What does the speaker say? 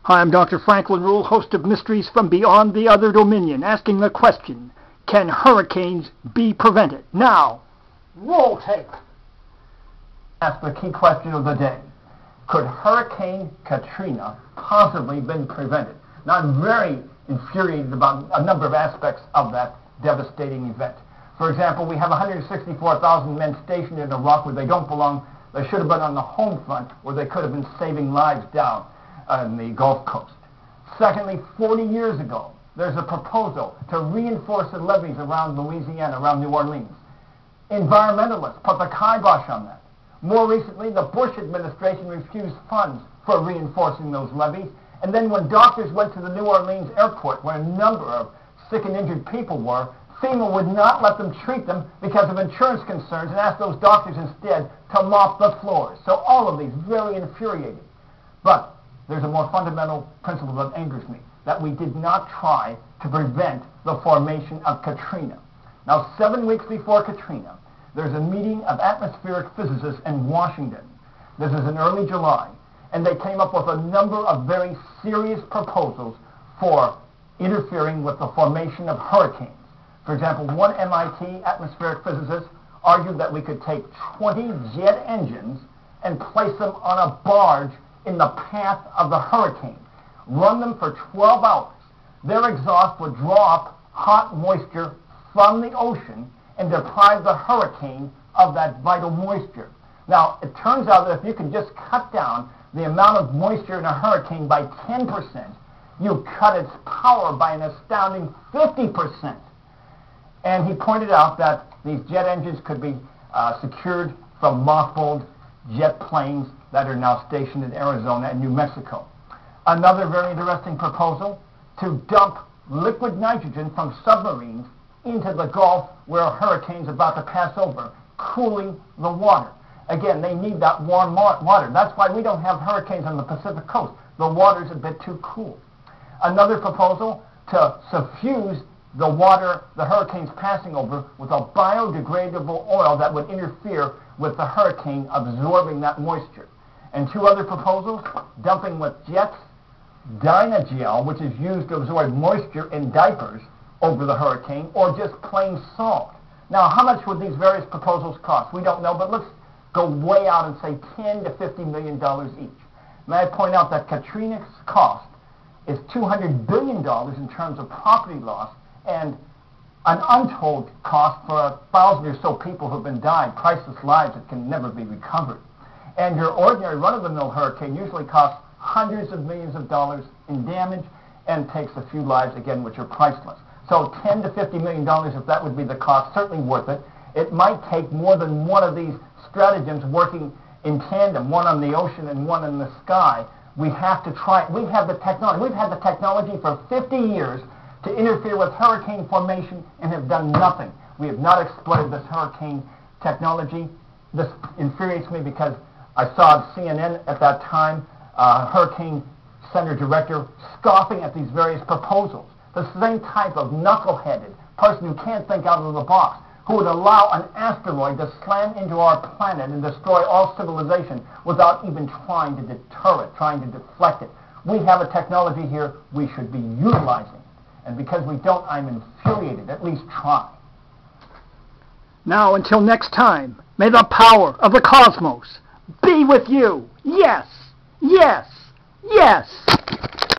Hi, I'm Dr. Franklin Ruehl, host of Mysteries from Beyond the Other Dominion, asking the question, can hurricanes be prevented? Now, roll tape. Ask the key question of the day. Could Hurricane Katrina possibly been prevented? Now, I'm very infuriated about a number of aspects of that devastating event. For example, we have 164,000 men stationed in Iraq where they don't belong. They should have been on the home front where they could have been saving lives down on the Gulf Coast. Secondly, 40 years ago, there's a proposal to reinforce the levees around Louisiana, around New Orleans. Environmentalists put the kibosh on that. More recently, the Bush administration refused funds for reinforcing those levees. And then when doctors went to the New Orleans airport, where a number of sick and injured people were, FEMA would not let them treat them because of insurance concerns and asked those doctors instead to mop the floors. So all of these, very infuriating. But there's a more fundamental principle that angers me, that we did not try to prevent the formation of Katrina. Now, 7 weeks before Katrina, there's a meeting of atmospheric physicists in Washington. This is in early July, and they came up with a number of very serious proposals for interfering with the formation of hurricanes. For example, one MIT atmospheric physicist argued that we could take 20 jet engines and place them on a barge in the path of the hurricane, run them for 12 hours. Their exhaust would draw up hot moisture from the ocean and deprive the hurricane of that vital moisture. Now, it turns out that if you can just cut down the amount of moisture in a hurricane by 10%, you cut its power by an astounding 50%. And he pointed out that these jet engines could be secured from mothballed jet planes that are now stationed in Arizona and New Mexico. Another very interesting proposal, to dump liquid nitrogen from submarines into the Gulf where a hurricane's about to pass over, cooling the water. Again, they need that warm water. That's why we don't have hurricanes on the Pacific coast. The water's a bit too cool. Another proposal, to suffuse the water the hurricane's passing over with a biodegradable oil that would interfere with the hurricane absorbing that moisture. And two other proposals, dumping with jets Dynagel, which is used to absorb moisture in diapers over the hurricane, or just plain salt. Now, how much would these various proposals cost? We don't know, but let's go way out and say $10 to $50 million each. May I point out that Katrina's cost is $200 billion in terms of property loss and an untold cost for 1,000 or so people who've been died, priceless lives that can never be recovered. And your ordinary run-of-the-mill hurricane usually costs hundreds of millions of dollars in damage and takes a few lives, again, which are priceless. So $10 to $50 million, if that would be the cost, certainly worth it. It might take more than one of these stratagems working in tandem, one on the ocean and one in the sky. We have to try. We have the technology. We've had the technology for 50 years to interfere with hurricane formation and have done nothing. We have not exploited this hurricane technology. This infuriates me because I saw CNN at that time, Hurricane Center director, scoffing at these various proposals. The same type of knuckleheaded person who can't think out of the box, who would allow an asteroid to slam into our planet and destroy all civilization without even trying to deter it, trying to deflect it. We have a technology here we should be utilizing. And because we don't, I'm infuriated. At least try. Now, until next time, may the power of the cosmos be with you. Yes, yes, yes.